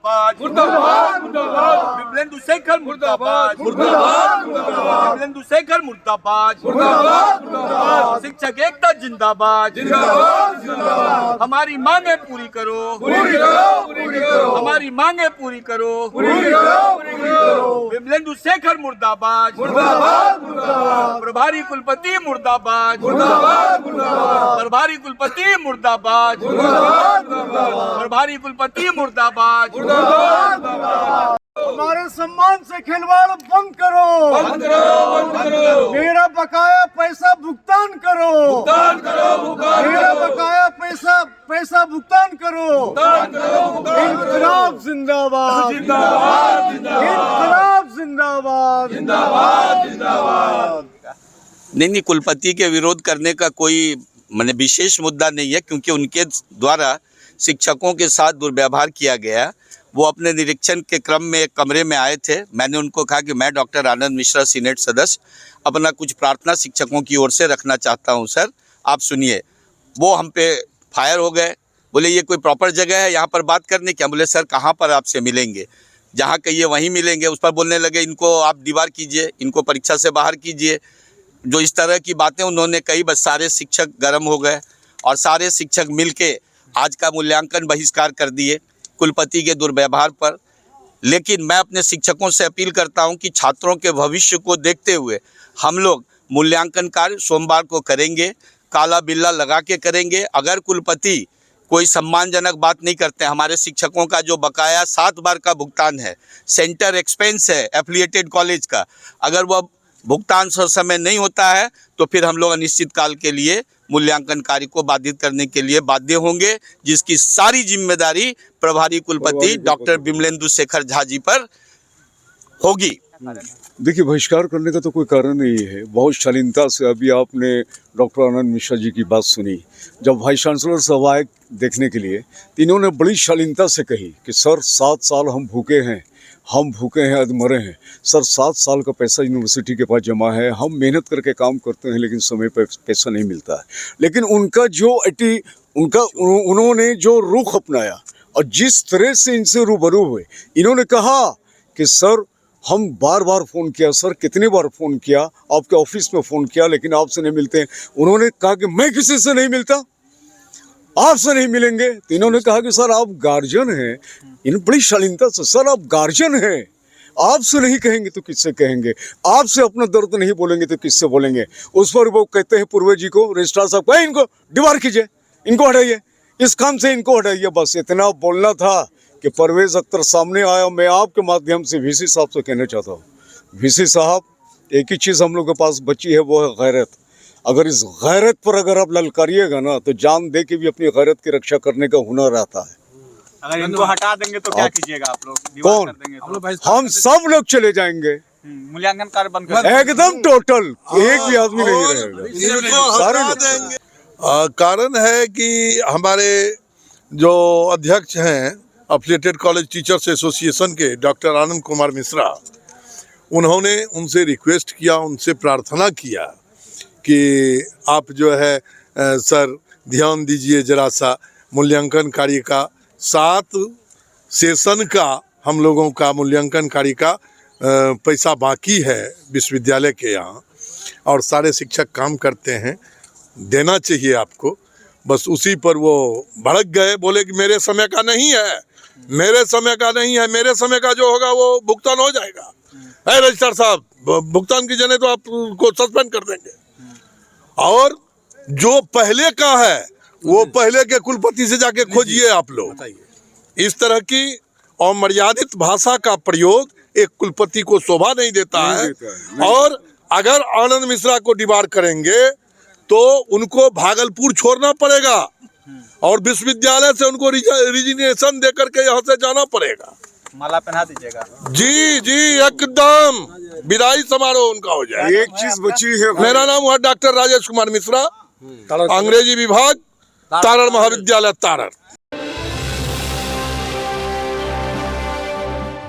मुर्दाबाद मुर्दाबाद मुर्दाबाद विमलेंदु शेखर मुर्दाबाद मुर्दाबाद मुर्दाबाद विमलेंदु शेखर मुर्दाबाद मुर्दाबाद मुर्दाबाद शिक्षक एकता जिंदाबाद जिंदाबाद जिंदाबाद हमारी मांगे पूरी करो हमारी मांगे पूरी करो विमलेंदु शेखर मुर्दाबाद मुर्दाबाद मुर्दाबाद प्रभारी कुलपति मुर्दाबाद मुर्दाबाद मुर्दाबाद प्रभारी कुलपति मुर्दाबाद मुर्दाबाद मुर्दाबाद प्रभारी कुलपति मुर्दाबाद मुर्दाबाद हमारे सम्मान से खिलवाड़ बंद करो मेरा बकाया पैसा भुगतान करो मेरा बकाया पैसा भुगतान करो इंकलाब जिंदाबाद इंकलाब जिंदाबाद नहीं, कुलपति के विरोध करने का कोई माने विशेष मुद्दा नहीं है, क्योंकि उनके द्वारा शिक्षकों के साथ दुर्व्यवहार किया गया। वो अपने निरीक्षण के क्रम में एक कमरे में आए थे। मैंने उनको कहा कि मैं डॉक्टर आनंद मिश्रा सीनेट सदस्य अपना कुछ प्रार्थना शिक्षकों की ओर से रखना चाहता हूं सर, आप सुनिए। वो हम पे फायर हो गए, बोले ये कोई प्रॉपर जगह है यहाँ पर बात करने की? बोले सर कहाँ पर आपसे मिलेंगे, जहाँ कहिए वहीं मिलेंगे। उस पर बोलने लगे इनको आप दीवार कीजिए, इनको परीक्षा से बाहर कीजिए। जो इस तरह की बातें उन्होंने कही, बस सारे शिक्षक गर्म हो गए और सारे शिक्षक मिलके आज का मूल्यांकन बहिष्कार कर दिए कुलपति के दुर्व्यवहार पर। लेकिन मैं अपने शिक्षकों से अपील करता हूं कि छात्रों के भविष्य को देखते हुए हम लोग मूल्यांकन कार्य सोमवार को करेंगे, काला बिल्ला लगा के करेंगे। अगर कुलपति कोई सम्मानजनक बात नहीं करते, हमारे शिक्षकों का जो बकाया 7 बार का भुगतान है, सेंटर एक्सपेंस है एफिलिएटेड कॉलेज का, अगर वह भुगतान समय नहीं होता है तो फिर हम लोग अनिश्चित काल के लिए मूल्यांकन कार्य को बाधित करने के लिए बाध्य होंगे, जिसकी सारी जिम्मेदारी प्रभारी कुलपति डॉक्टर विमलेंदु शेखर झा जी पर होगी। देखिए, बहिष्कार करने का तो कोई कारण नहीं है। बहुत शालीनता से अभी आपने डॉक्टर आनंद मिश्रा जी की बात सुनी। जब वाइस चांसलर साहब आए देखने के लिए, इन्होंने बड़ी शालीनता से कही कि सर 7 साल हम भूखे हैं, आज मरे हैं। सर 7 साल का पैसा यूनिवर्सिटी के पास जमा है, हम मेहनत करके काम करते हैं लेकिन समय पर पैसा नहीं मिलता है। लेकिन उनका जो उन्होंने जो रुख अपनाया और जिस तरह से इनसे रूबरू हुए, इन्होंने कहा कि सर हम बार बार फ़ोन किया, सर कितने बार फ़ोन किया, आपके ऑफिस में फ़ोन किया लेकिन आपसे नहीं मिलते हैं। उन्होंने कहा कि मैं किसी से नहीं मिलता, आपसे नहीं मिलेंगे। तो इन्होंने कहा कि सर आप गार्जियन हैं, इन बड़ी शालीनता से, सर आप गार्जियन हैं, आपसे नहीं कहेंगे तो किससे कहेंगे, आपसे अपना दर्द नहीं बोलेंगे तो किससे बोलेंगे। उस पर वो कहते हैं पूर्वे जी को, रजिस्ट्रार साहब को, इनको डिबार कीजिए, इनको हटाइए, इस काम से इनको हटाइए। बस इतना बोलना था कि परवेज अख्तर सामने आया। मैं आपके माध्यम से वीसी साहब से कहना चाहता हूँ, वीसी साहब एक ही चीज़ हम लोग के पास बची है, वो है गैरत। अगर इस गैरत पर अगर आप ललकारिएगा ना तो जान दे के भी अपनी गैरत की रक्षा करने का हुनर आता है। अगर इनको हटा देंगे तो क्या कीजिएगा आप लोग? कौन? हम सब लोग चले जाएंगे, मूल्यांकन कार्य बंद कर एकदम टोटल, एक भी आदमी नहीं रहेगा, सारे देंगे। कारण है कि हमारे जो अध्यक्ष हैं एफिलिएटेड कॉलेज टीचर्स एसोसिएशन के डॉक्टर आनंद कुमार मिश्रा, उन्होंने उनसे रिक्वेस्ट किया, उनसे प्रार्थना किया कि आप जो है सर ध्यान दीजिए जरा सा मूल्यांकन कार्य का। 7 सेशन का हम लोगों का मूल्यांकन कार्य का पैसा बाकी है विश्वविद्यालय के यहाँ, और सारे शिक्षक काम करते हैं, देना चाहिए आपको। बस उसी पर वो भड़क गए, बोले कि मेरे समय का नहीं है, मेरे समय का नहीं है, मेरे समय का जो होगा वो भुगतान हो जाएगा। है रजिस्ट्रार साहब, भुगतान कीजिए नहीं तो आपको सस्पेंड कर देंगे। और जो पहले का है वो पहले के कुलपति से जाके खोजिए आप लोग। इस तरह की अमर्यादित भाषा का प्रयोग एक कुलपति को शोभा नहीं देता है। और अगर आनंद मिश्रा को डिबार करेंगे तो उनको भागलपुर छोड़ना पड़ेगा और विश्वविद्यालय से उनको रिजिग्नेशन देकर के यहाँ से जाना पड़ेगा। माला पहना दीजिएगा। जी जी, एकदम विदाई समारोह उनका हो जाए। एक चीज बची है, मेरा नाम हुआ डॉक्टर राजेश कुमार मिश्रा, अंग्रेजी विभाग, तारण महाविद्यालय तारण।